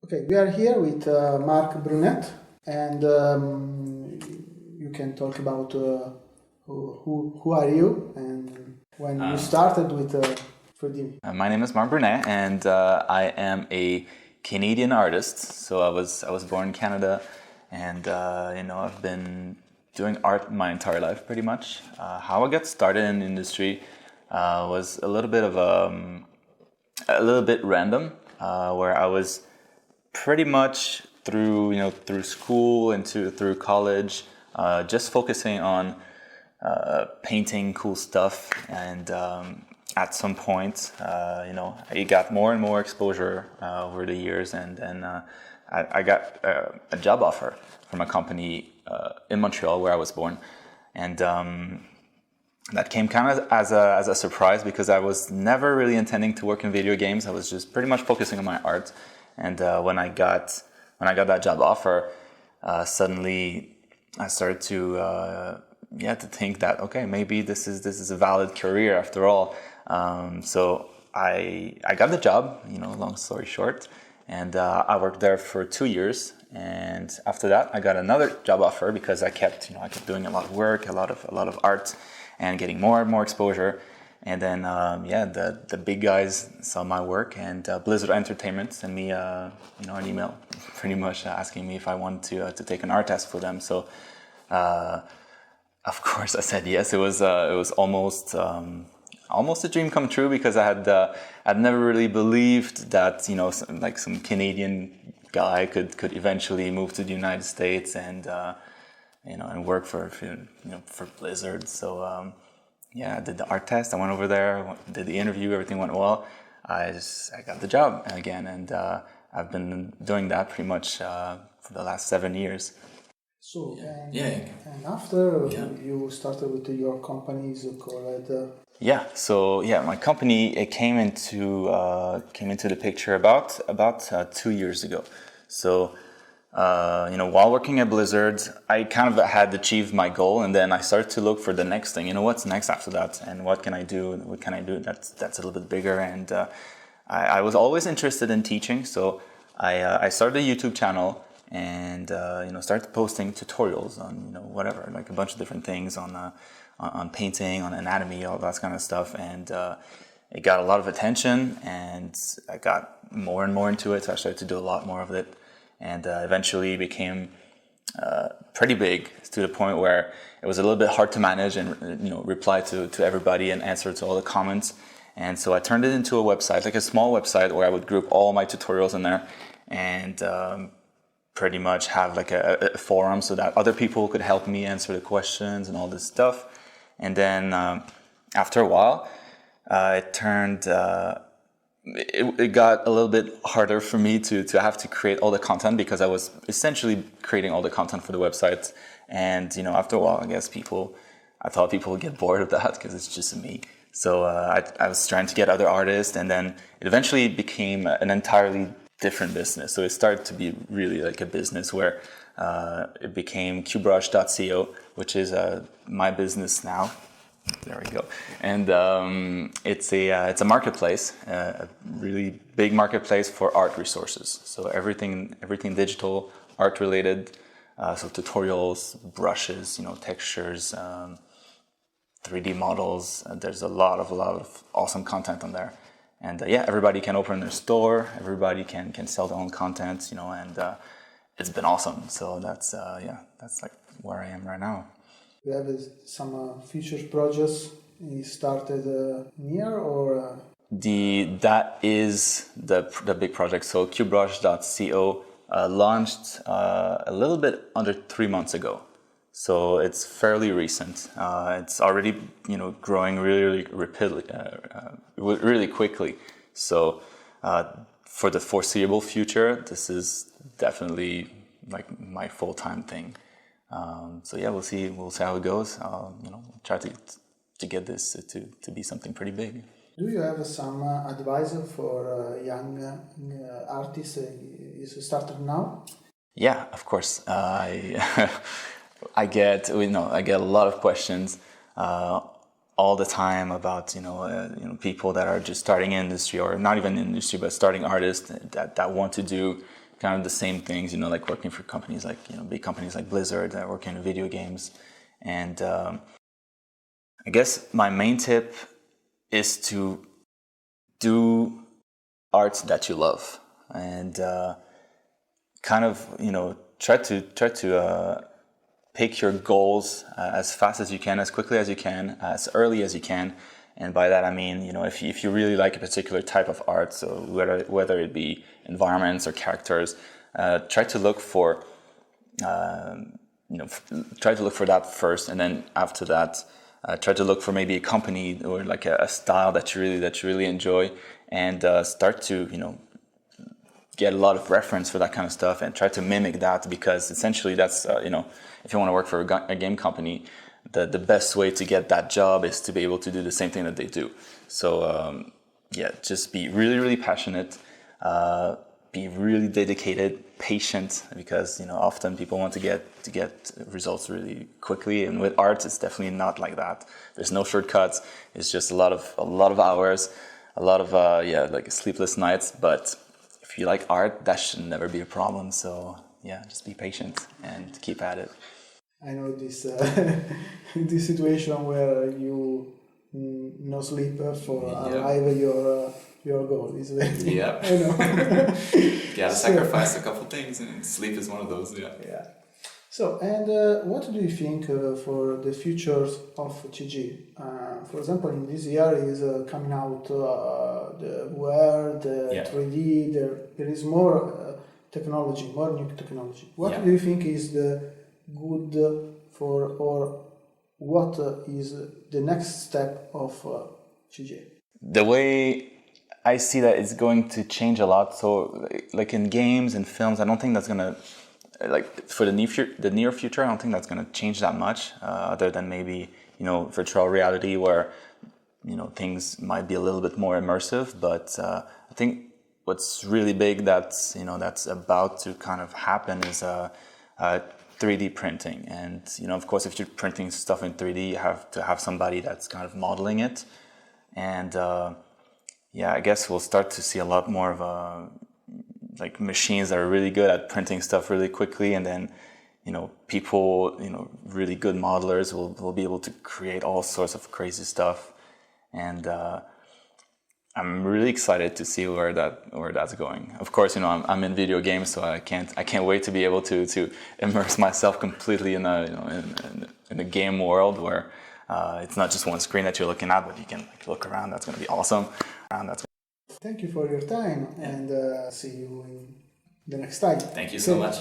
Okay, we are here with Marc Brunet, and you can talk about who are you and when you started with 3D. My name is Marc Brunet, and I am a Canadian artist. So I was born in Canada, and I've been doing art my entire life, pretty much. How I got started in the industry was a little bit random, where I was pretty much through school and through college, just focusing on painting cool stuff, and at some point, I got more and more exposure over the years, and then I got a job offer from a company in Montreal where I was born, and that came kind of as a surprise because I was never really intending to work in video games. I was just pretty much focusing on my art, and when I got that job offer, suddenly I started to think that okay, maybe this is a valid career after all. So I got the job, long story short, and I worked there for 2 years. And after that, I got another job offer because I kept doing a lot of work, a lot of art, and getting more and more exposure. And then the big guys saw my work, and Blizzard Entertainment sent me an email, pretty much asking me if I wanted to take an art test for them. So of course I said yes. It was almost a dream come true because I'd never really believed that some Canadian guy could eventually move to the United States and work for Blizzard. So I did the art test. I went over there, did the interview. Everything went well. I got the job again, and I've been doing that pretty much for the last 7 years. So and after you started with your companies called. My company, it came into the picture about 2 years ago. So while working at Blizzard, I kind of had achieved my goal, and then I started to look for the next thing. What's next after that, and what can I do? What can I do that's a little bit bigger? And I was always interested in teaching, so I started a YouTube channel and started posting tutorials on whatever, like a bunch of different things on painting, on anatomy, all that kind of stuff, and it got a lot of attention, and I got more and more into it, so I started to do a lot more of it, and eventually became pretty big, to the point where it was a little bit hard to manage and reply to everybody and answer to all the comments. And so I turned it into a website, like a small website where I would group all my tutorials in there, and pretty much have like a forum so that other people could help me answer the questions and all this stuff. And then after a while, it got a little bit harder for me to have to create all the content, because I was essentially creating all the content for the website. And after a while, I thought people would get bored of that because it's just me. So I was trying to get other artists, and then it eventually became an entirely different business. So it started to be really like a business where it became Cubebrush.co, which is my business now. There we go. And it's a marketplace, a really big marketplace for art resources. So everything digital, art related. So tutorials, brushes, textures, 3D models. There's a lot of awesome content on there. And everybody can open their store. Everybody can sell their own content, and it's been awesome. So that's like where I am right now. You have some future projects you started near, or? That is the big project. So Cubebrush.co launched a little bit under 3 months ago. So it's fairly recent. It's already growing really rapidly, really quickly. So for the foreseeable future, this is definitely like my full-time thing. We'll see how it goes. Try to get this to be something pretty big. Do you have some advice for young artists is starting now? Yeah, of course. I get a lot of questions all the time about people that are just starting in industry, or not even in industry, but starting artists that want to do kind of the same things, you know, like working for companies like, you know, big companies like Blizzard that work in video games. And I guess my main tip is to do art that you love, and kind of, you know, try to pick your goals as fast as you can, as quickly as you can, as early as you can. And by that I mean, you know, if you really like a particular type of art, so whether it be environments or characters, try to look for that first, and then after that, try to look for maybe a company or like a style that you really enjoy, and start to, you know, get a lot of reference for that kind of stuff and try to mimic that, because essentially that's you know, if you want to work for a game company, the best way to get that job is to be able to do the same thing that they do. So yeah, just be really passionate, be really dedicated, patient, because, you know, often people want to get results really quickly, and with art it's definitely not like that. There's no shortcuts. It's just a lot of hours, a lot of like sleepless nights. But if you like art, that should never be a problem. So yeah, just be patient and keep at it. I know this this situation where you no sleep for arrive your goal is very. Yeah. I know. Gotta sacrifice a couple things, and sleep is one of those. Yeah. Yeah. So, and what do you think for the futures of CG? For example, in this year is coming out the VR, the 3D. There is more technology, more new technology. What do you think is the good for, or what is the next step of CG? The way I see that it's going to change a lot. So, like in games and films, I don't think that's gonna, like for the near future, I don't think that's gonna change that much. Other than maybe, you know, virtual reality, where, you know, things might be a little bit more immersive. But I think what's really big that's about to kind of happen is 3D printing. And, you know, of course, if you're printing stuff in 3D, you have to have somebody that's kind of modeling it. And I guess we'll start to see a lot more of like machines that are really good at printing stuff really quickly, and then, you know, people, you know, really good modelers will be able to create all sorts of crazy stuff. And I'm really excited to see where that's going. Of course, you know, I'm in video games, so I can't wait to be able to immerse myself completely in a game world where it's not just one screen that you're looking at, but you can like look around. That's going to be awesome. Thank you for your time, and see you in the next time. Thank you so much.